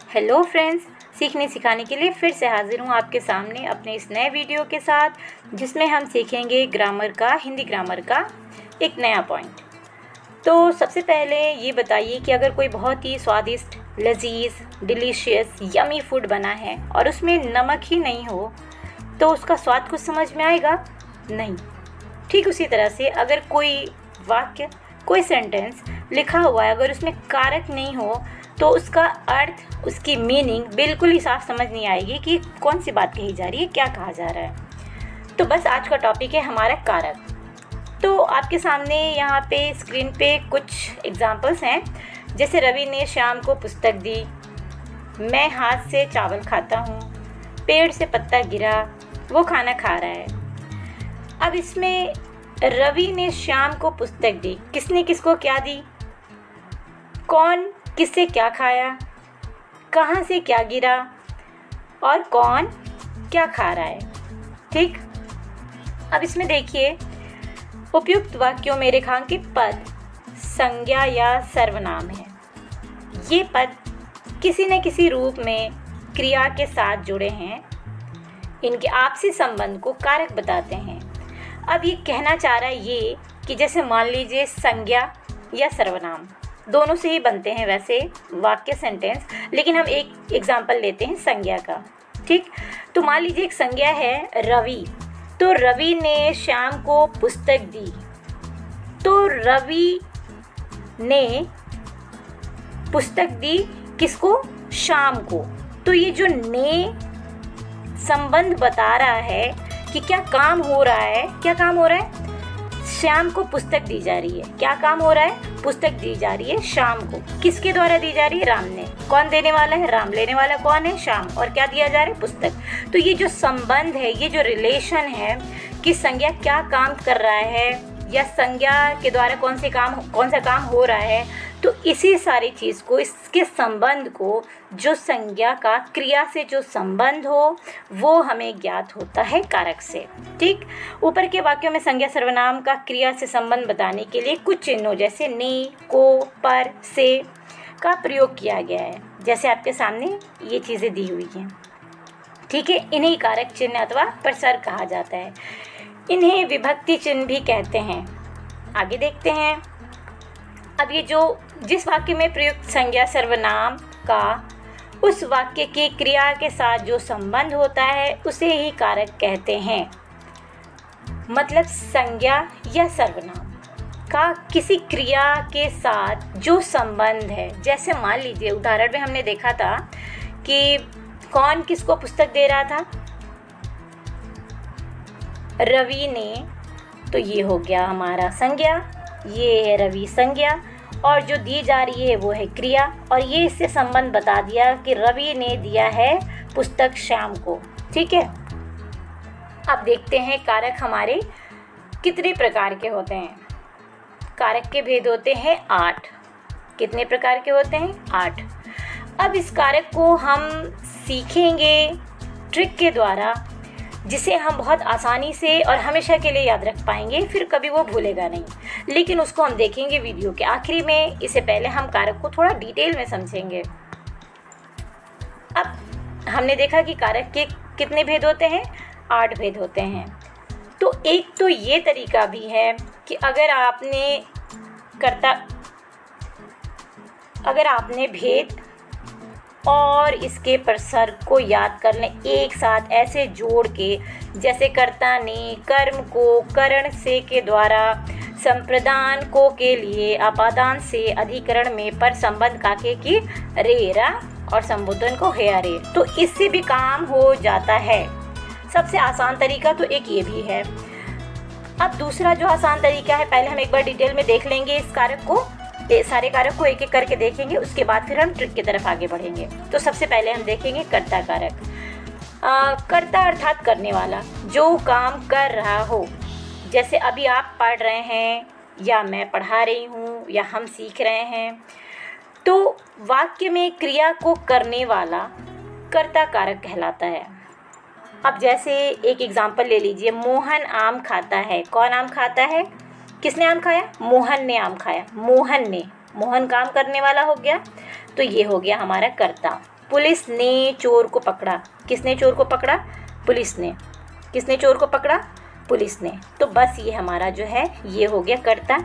Hello friends, सीखने सिखाने के लिए फिर से हाजिर हूँ आपके सामने अपने इस नए वीडियो के साथ, जिसमें हम सीखेंगे ग्रामर का, हिंदी ग्रामर का एक नया पॉइंट। तो सबसे पहले ये बताइए कि अगर कोई बहुत ही स्वादिष्ट, लजीज, डिलीशियस, यमी फूड बना है और उसमें नमक ही नहीं हो तो उसका स्वाद कुछ समझ में आएगा? नहीं। ठीक उसी तरह से अगर कोई वाक्य, कोई सेंटेंस लिखा हुआ है, अगर उसमें कारक नहीं हो तो उसका अर्थ, उसकी मीनिंग बिल्कुल ही साफ समझ नहीं आएगी कि कौन सी बात कही जा रही है, क्या कहा जा रहा है। तो बस आज का टॉपिक है हमारा कारक। तो आपके सामने यहाँ पे स्क्रीन पे कुछ एग्जांपल्स हैं, जैसे रवि ने श्याम को पुस्तक दी, मैं हाथ से चावल खाता हूँ, पेड़ से पत्ता गिरा, वो खाना खा रहा है। अब इसमें रवि ने श्याम को पुस्तक दी, किसने किसको क्या दी, कौन किससे क्या खाया, कहाँ से क्या गिरा और कौन क्या खा रहा है। ठीक। अब इसमें देखिए, उपयुक्त वाक्यों में रेखांकित पद संज्ञा या सर्वनाम है। ये पद किसी न किसी रूप में क्रिया के साथ जुड़े हैं। इनके आपसी संबंध को कारक बताते हैं। अब ये कहना चाह रहा है ये कि जैसे मान लीजिए संज्ञा या सर्वनाम दोनों से ही बनते हैं वैसे वाक्य, सेंटेंस, लेकिन हम एक एग्जाम्पल लेते हैं संज्ञा का। ठीक। तो मान लीजिए एक संज्ञा है रवि, तो रवि ने श्याम को पुस्तक दी, तो रवि ने पुस्तक दी किसको? श्याम को। तो ये जो ने संबंध बता रहा है कि क्या काम हो रहा है, क्या काम हो रहा है? श्याम को पुस्तक दी जा रही है। क्या काम हो रहा है? पुस्तक दी जा रही है श्याम को। किसके द्वारा दी जा रही है? राम ने। कौन देने वाला है? राम। लेने वाला कौन है? श्याम। और क्या दिया जा रहा है? पुस्तक। तो ये जो संबंध है, ये जो रिलेशन है कि संज्ञा क्या काम कर रहा है या संज्ञा के द्वारा कौन सा काम हो रहा है, तो इसी सारी चीज़ को, इसके संबंध को, जो संज्ञा का क्रिया से जो संबंध हो वो हमें ज्ञात होता है कारक से। ठीक। ऊपर के वाक्यों में संज्ञा सर्वनाम का क्रिया से संबंध बताने के लिए कुछ चिन्हों जैसे ने, को, पर, से का प्रयोग किया गया है। जैसे आपके सामने ये चीज़ें दी हुई हैं। ठीक है। इन्हीं कारक चिन्ह अथवा प्रसर्ग कहा जाता है। इन्हें विभक्ति चिन्ह भी कहते हैं। आगे देखते हैं। अब ये जिस वाक्य में प्रयुक्त संज्ञा सर्वनाम का उस वाक्य की क्रिया के साथ जो संबंध होता है उसे ही कारक कहते हैं। मतलब संज्ञा या सर्वनाम का किसी क्रिया के साथ जो संबंध है। जैसे मान लीजिए उदाहरण में हमने देखा था कि कौन किसको पुस्तक दे रहा था? रवि ने। तो ये हो गया हमारा संज्ञा, ये है रवि संज्ञा, और जो दी जा रही है वो है क्रिया, और ये इससे संबंध बता दिया कि रवि ने दिया है पुस्तक श्याम को। ठीक है। अब देखते हैं कारक हमारे कितने प्रकार के होते हैं। कारक के भेद होते हैं 8। कितने प्रकार के होते हैं? 8। अब इस कारक को हम सीखेंगे ट्रिक के द्वारा, जिसे हम बहुत आसानी से और हमेशा के लिए याद रख पाएंगे, फिर कभी वो भूलेगा नहीं। लेकिन उसको हम देखेंगे वीडियो के आखिरी में। इससे पहले हम कारक को थोड़ा डिटेल में समझेंगे। अब हमने देखा कि कारक के कितने भेद होते हैं? 8 भेद होते हैं। तो एक तो ये तरीका भी है कि अगर आपने भेद और इसके प्रसर्ग को याद कर लें एक साथ ऐसे जोड़ के, जैसे कर्ता ने, कर्म को, करण से के द्वारा, संप्रदान को के लिए, अपादान से, अधिकरण में, पर संबंध काके की रेरा और संबोधन को हेया रे, तो इससे भी काम हो जाता है। सबसे आसान तरीका तो एक ये भी है। अब दूसरा जो आसान तरीका है, पहले हम एक बार डिटेल में देख लेंगे इस कारक को, सारे कारक को एक एक करके देखेंगे, उसके बाद फिर हम ट्रिक की तरफ आगे बढ़ेंगे। तो सबसे पहले हम देखेंगे कर्ता कारक। कर्ता अर्थात करने वाला, जो काम कर रहा हो। जैसे अभी आप पढ़ रहे हैं या मैं पढ़ा रही हूँ या हम सीख रहे हैं, तो वाक्य में क्रिया को करने वाला कर्ता कारक कहलाता है। अब जैसे एक एग्जाम्पल ले लीजिए, मोहन आम खाता है। कौन आम खाता है? किसने आम खाया? मोहन ने आम खाया। मोहन काम करने वाला हो गया, तो ये हो गया हमारा कर्ता। पुलिस ने चोर को पकड़ा। किसने चोर को पकड़ा? पुलिस ने। किसने चोर को पकड़ा? पुलिस ने। तो बस ये हमारा जो है ये हो गया कर्ता।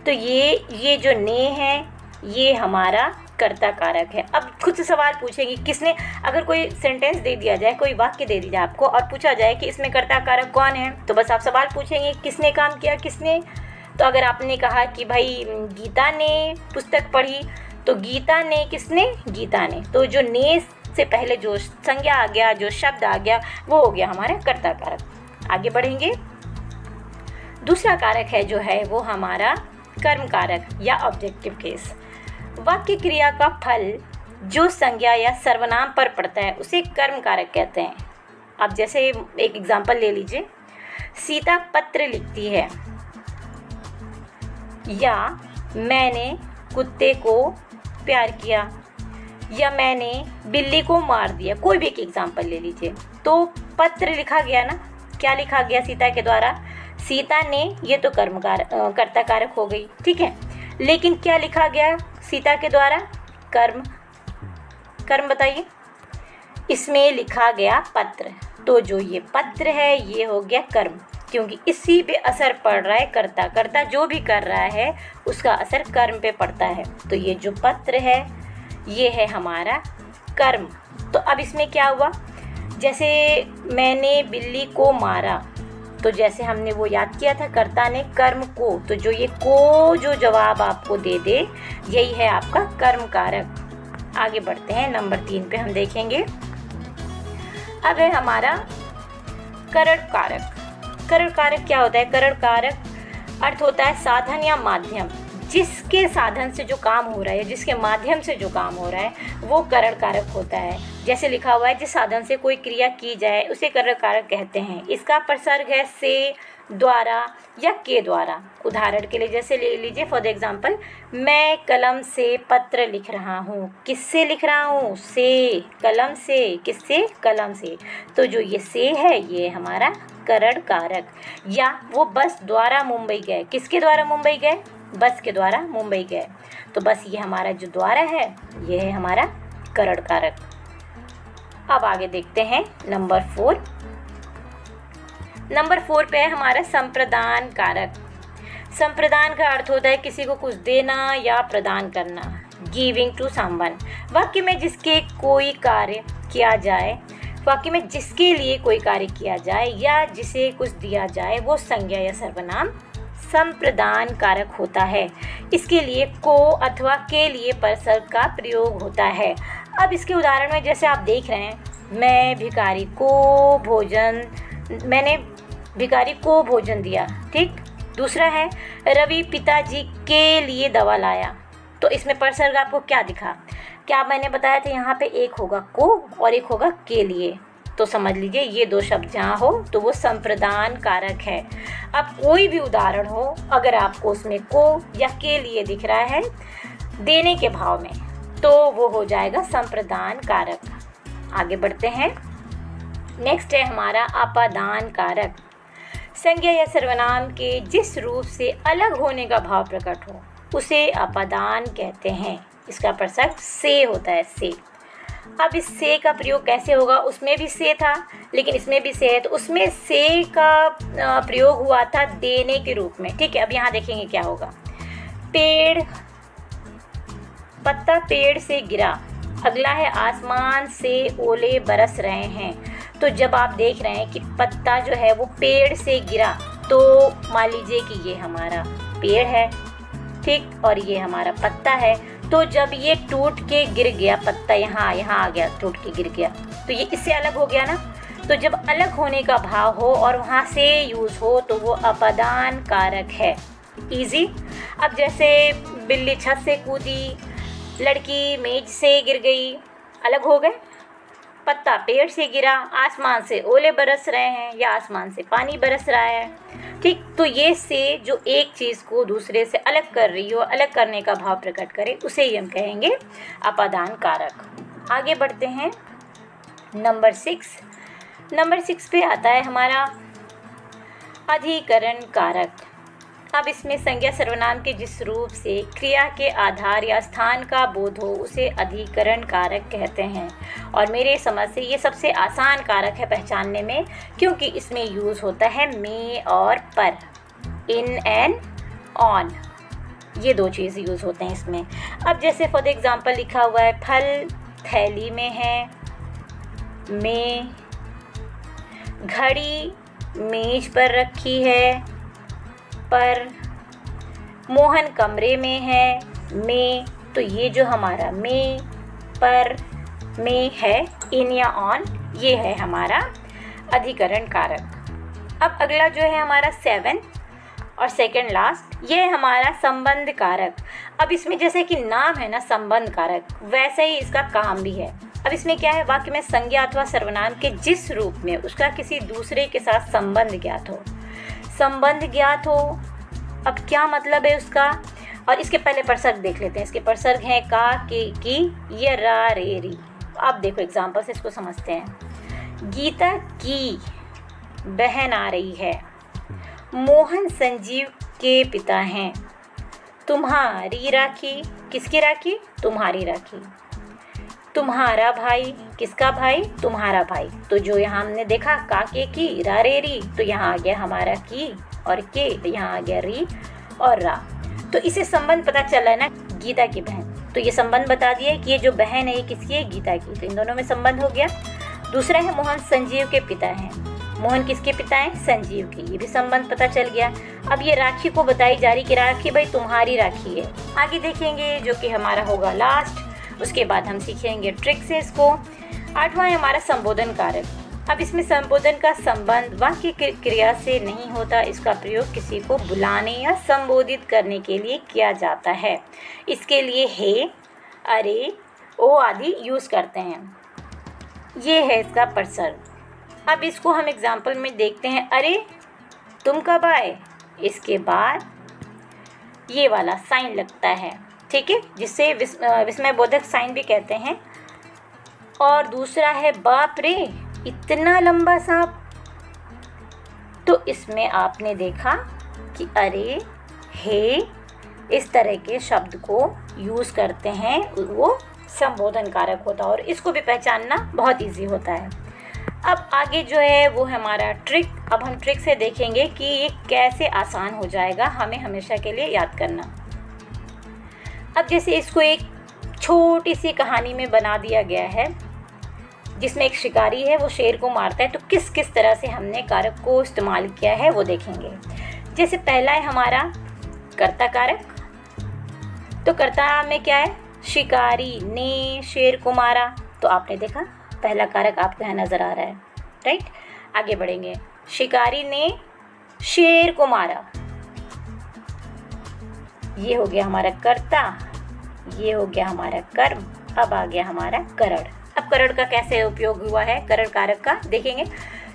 तो ये जो ने है ये हमारा कर्ता कारक है। अब खुद से सवाल पूछेंगे किसने, अगर कोई सेंटेंस दे दिया जाए, कोई वाक्य दे दिया जाए आपको और पूछा जाए कि इसमें कर्ता कारक कौन है, तो बस आप सवाल पूछेंगे किसने काम किया, किसने। तो अगर आपने कहा कि भाई गीता ने पुस्तक पढ़ी, तो गीता ने किसने? गीता ने। तो जो ने से पहले जो संज्ञा आ गया, जो शब्द आ गया, वो हो गया हमारा कर्ता कारक। आगे बढ़ेंगे। दूसरा कारक है जो है वो हमारा कर्म कारक या ऑब्जेक्टिव केस। वाक्य क्रिया का फल जो संज्ञा या सर्वनाम पर पड़ता है उसे कर्म कारक कहते हैं। अब जैसे एक एग्जांपल ले लीजिए, सीता पत्र लिखती है, या मैंने कुत्ते को प्यार किया, या मैंने बिल्ली को मार दिया। कोई भी एक एग्जांपल ले लीजिए। तो पत्र लिखा गया ना, क्या लिखा गया सीता के द्वारा? सीता ने, ये तो कर्ता कारक हो गई, ठीक है। लेकिन क्या लिखा गया सीता के द्वारा? कर्म। कर्म बताइए। इसमें लिखा गया पत्र, तो जो ये पत्र है ये हो गया कर्म, क्योंकि इसी पे असर पड़ रहा है कर्ता। कर्ता जो भी कर रहा है उसका असर कर्म पे पड़ता है। तो ये जो पत्र है ये है हमारा कर्म। तो अब इसमें क्या हुआ, जैसे मैंने बिल्ली को मारा, तो जैसे हमने वो याद किया था कर्ता ने कर्म को, तो जो ये को जो जवाब आपको दे दे यही है आपका कर्म कारक। आगे बढ़ते हैं, नंबर 3 पे हम देखेंगे। अब है हमारा करण कारक। करण कारक क्या होता है? करण कारक अर्थ होता है साधन या माध्यम। जिसके साधन से जो काम हो रहा है, जिसके माध्यम से जो काम हो रहा है वो करण कारक होता है। जैसे लिखा हुआ है जिस साधन से कोई क्रिया की जाए उसे करण कारक कहते हैं। इसका प्रसर्ग है से, द्वारा या के द्वारा। उदाहरण के लिए जैसे ले लीजिए, फॉर द एग्जाम्पल, मैं कलम से पत्र लिख रहा हूँ। किससे लिख रहा हूँ? से, कलम से। किससे? कलम से। तो जो ये से है ये हमारा करण कारक। या वो बस द्वारा मुंबई गए। किसके द्वारा मुंबई गए? बस के द्वारा मुंबई गए। तो बस ये हमारा जो द्वारा है ये है हमारा करण कारक। अब आगे देखते हैं नंबर 4। नंबर 4 पे है हमारा संप्रदान कारक। संप्रदान का अर्थ होता है किसी को कुछ देना या प्रदान करना, गिविंग टू समवन। वाक्य में जिसके कोई कार्य किया जाए, वाक्य में जिसके लिए कोई कार्य किया जाए या जिसे कुछ दिया जाए वो संज्ञा या सर्वनाम संप्रदान कारक होता है। इसके लिए को अथवा के लिए प्रसर्ग का प्रयोग होता है। अब इसके उदाहरण में जैसे आप देख रहे हैं, मैंने भिखारी को भोजन दिया, ठीक। दूसरा है रवि पिताजी के लिए दवा लाया। तो इसमें प्रसर्ग आपको क्या दिखा? क्या मैंने बताया था यहाँ पे एक होगा को और एक होगा के लिए। तो समझ लीजिए ये दो शब्द जहाँ हो तो वो संप्रदान कारक है। अब कोई भी उदाहरण हो, अगर आपको उसमें को या के लिए दिख रहा है देने के भाव में, तो वो हो जाएगा संप्रदान कारक। आगे बढ़ते हैं। नेक्स्ट है हमारा अपादान कारक। संज्ञा या सर्वनाम के जिस रूप से अलग होने का भाव प्रकट हो उसे अपादान कहते हैं। इसका प्रसर्ग से होता है, से। अब इस से का प्रयोग कैसे होगा? उसमें भी से था लेकिन इसमें भी से है, तो उसमें से का प्रयोग हुआ था देने के रूप में, ठीक है। अब यहाँ देखेंगे क्या होगा। पत्ता पेड़ से गिरा। अगला है आसमान से ओले बरस रहे हैं। तो जब आप देख रहे हैं कि पत्ता जो है वो पेड़ से गिरा, तो मान लीजिए कि ये हमारा पेड़ है, ठीक, और ये हमारा पत्ता है। तो जब ये टूट के गिर गया, पत्ता यहाँ आ गया, टूट के गिर गया, तो ये इससे अलग हो गया ना। तो जब अलग होने का भाव हो और वहाँ से यूज़ हो तो वो अपादान कारक है। इजी। अब जैसे बिल्ली छत से कूदी, लड़की मेज से गिर गई, अलग हो गए। पत्ता पेड़ से गिरा, आसमान से ओले बरस रहे हैं या आसमान से पानी बरस रहा है, ठीक। तो ये से जो एक चीज़ को दूसरे से अलग कर रही हो, अलग करने का भाव प्रकट करे, उसे ही हम कहेंगे अपादान कारक। आगे बढ़ते हैं। नंबर 6 पे आता है हमारा अधिकरण कारक। अब इसमें संज्ञा सर्वनाम के जिस रूप से क्रिया के आधार या स्थान का बोध हो उसे अधिकरण कारक कहते हैं। और मेरे समझ से ये सबसे आसान कारक है पहचानने में, क्योंकि इसमें यूज़ होता है में और पर, इन एंड ऑन, ये दो चीज़ यूज़ होते हैं इसमें। अब जैसे फॉर द एग्जांपल लिखा हुआ है फल थैली में है, में, घड़ी मेज पर रखी है, पर, मोहन कमरे में है, में। तो ये जो हमारा में, पर, में है, इन या ऑन, ये है हमारा अधिकरण कारक। अब अगला जो है हमारा 7 और सेकंड लास्ट, ये है हमारा संबंध कारक। अब इसमें जैसे कि नाम है ना संबंध कारक, वैसे ही इसका काम भी है। अब इसमें क्या है, वाक्य में संज्ञा अथवा सर्वनाम के जिस रूप में उसका किसी दूसरे के साथ संबंध ज्ञात हो, संबंध ज्ञात हो। अब क्या मतलब है उसका, और इसके पहले प्रसर्ग देख लेते हैं। इसके प्रसर्ग हैं का, के, की, ये, रा, रे, री। अब देखो एग्जाम्पल से इसको समझते हैं। गीता की बहन आ रही है, मोहन संजीव के पिता हैं, तुम्हारी राखी, किसकी राखी, तुम्हारी राखी, तुम्हारा भाई, किसका भाई, तुम्हारा भाई। तो जो यहाँ हमने देखा का, के, की, रा, रे, री, तो यहाँ आ गया हमारा की और के, तो यहाँ आ गया री और रा। तो इसे संबंध पता चल रहा है ना, गीता की बहन। तो ये संबंध बता दिया कि ये जो बहन है ये किसकी है, गीता की। तो इन दोनों में संबंध हो गया। दूसरा है मोहन संजीव के पिता हैं, मोहन किसके पिता हैं, संजीव के, ये भी संबंध पता चल गया। अब ये राखी को बताई जा रही कि राखी भाई तुम्हारी राखी है। आगे देखेंगे जो कि हमारा होगा लास्ट, उसके बाद हम सीखेंगे ट्रिक से इसको। 8वां है हमारा संबोधन कारक। अब इसमें संबोधन का संबंध वाक्य क्रिया से नहीं होता, इसका प्रयोग किसी को बुलाने या संबोधित करने के लिए किया जाता है। इसके लिए हे, अरे, ओ आदि यूज़ करते हैं। ये है इसका प्रसर्ग। अब इसको हम एग्जाम्पल में देखते हैं। अरे तुम कब आए, इसके बाद ये वाला साइन लगता है, ठीक है, जिससे विस्मय बोधक साइन भी कहते हैं। और दूसरा है बाप रे इतना लंबा सांप। तो इसमें आपने देखा कि अरे, हे, इस तरह के शब्द को यूज़ करते हैं, वो संबोधन कारक होता है और इसको भी पहचानना बहुत इजी होता है। अब आगे जो है वो है हमारा ट्रिक। अब हम ट्रिक से देखेंगे कि ये कैसे आसान हो जाएगा हमें हमेशा के लिए याद करना। अब जैसे इसको एक छोटी सी कहानी में बना दिया गया है, जिसमें एक शिकारी है, वो शेर को मारता है। तो किस किस तरह से हमने कारक को इस्तेमाल किया है वो देखेंगे। जैसे पहला है हमारा कर्ता कारक। तो कर्ता में क्या है, शिकारी ने शेर को मारा। तो आपने देखा पहला कारक आपको यहाँ नज़र आ रहा है, राइट। आगे बढ़ेंगे, शिकारी ने शेर को मारा, ये हो गया हमारा कर्ता, ये हो गया हमारा कर्म। अब आ गया हमारा करण। अब करण का कैसे उपयोग हुआ है, करण कारक का देखेंगे।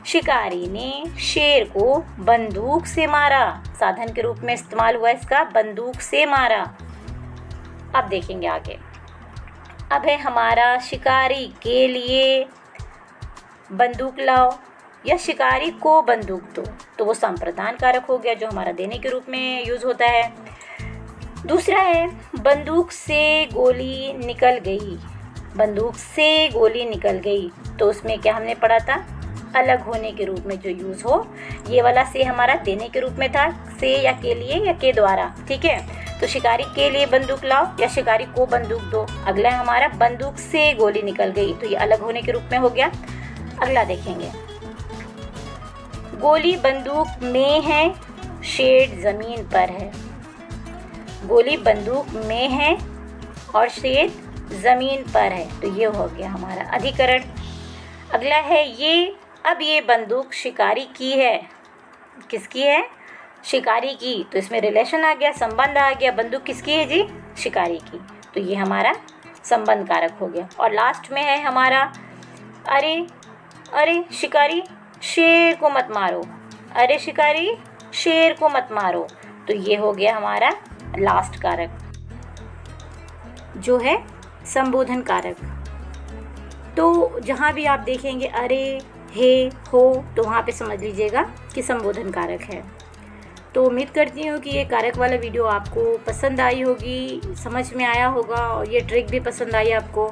शिकारी ने शेर को बंदूक से मारा, साधन के रूप में इस्तेमाल हुआ इसका, बंदूक से मारा। अब देखेंगे आगे। अब है हमारा शिकारी के लिए बंदूक लाओ या शिकारी को बंदूक दो। तो वो संप्रदान कारक हो गया जो हमारा देने के रूप में यूज़ होता है। दूसरा है बंदूक से गोली निकल गई, बंदूक से गोली निकल गई। तो उसमें क्या हमने पढ़ा था, अलग होने के रूप में जो यूज़ हो। ये वाला से हमारा देने के रूप में था, से या के लिए या के द्वारा, ठीक है। तो शिकारी के लिए बंदूक लाओ या शिकारी को बंदूक दो। अगला है हमारा बंदूक से गोली निकल गई, तो ये अलग होने के रूप में हो गया। अगला देखेंगे, गोली बंदूक में है, शेर जमीन पर है। गोली बंदूक में है और शेर जमीन पर है, तो ये हो गया हमारा अधिकरण। अगला है ये, अब ये बंदूक शिकारी की है, किसकी है, शिकारी की। तो इसमें रिलेशन आ गया, संबंध आ गया, बंदूक किसकी है जी, शिकारी की। तो ये हमारा संबंध कारक हो गया। और लास्ट में है हमारा अरे, अरे शिकारी शेर को मत मारो, अरे शिकारी शेर को मत मारो। तो ये हो गया हमारा लास्ट कारक जो है संबोधन कारक। तो जहाँ भी आप देखेंगे अरे, हे, हो, तो वहाँ पे समझ लीजिएगा कि संबोधन कारक है। तो उम्मीद करती हूँ कि ये कारक वाला वीडियो आपको पसंद आई होगी, समझ में आया होगा और ये ट्रिक भी पसंद आई आपको।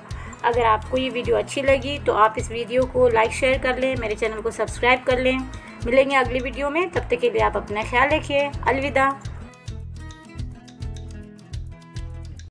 अगर आपको ये वीडियो अच्छी लगी तो आप इस वीडियो को लाइक शेयर कर लें, मेरे चैनल को सब्सक्राइब कर लें। मिलेंगे अगली वीडियो में, तब तक के लिए आप अपना ख्याल रखिए। अलविदा।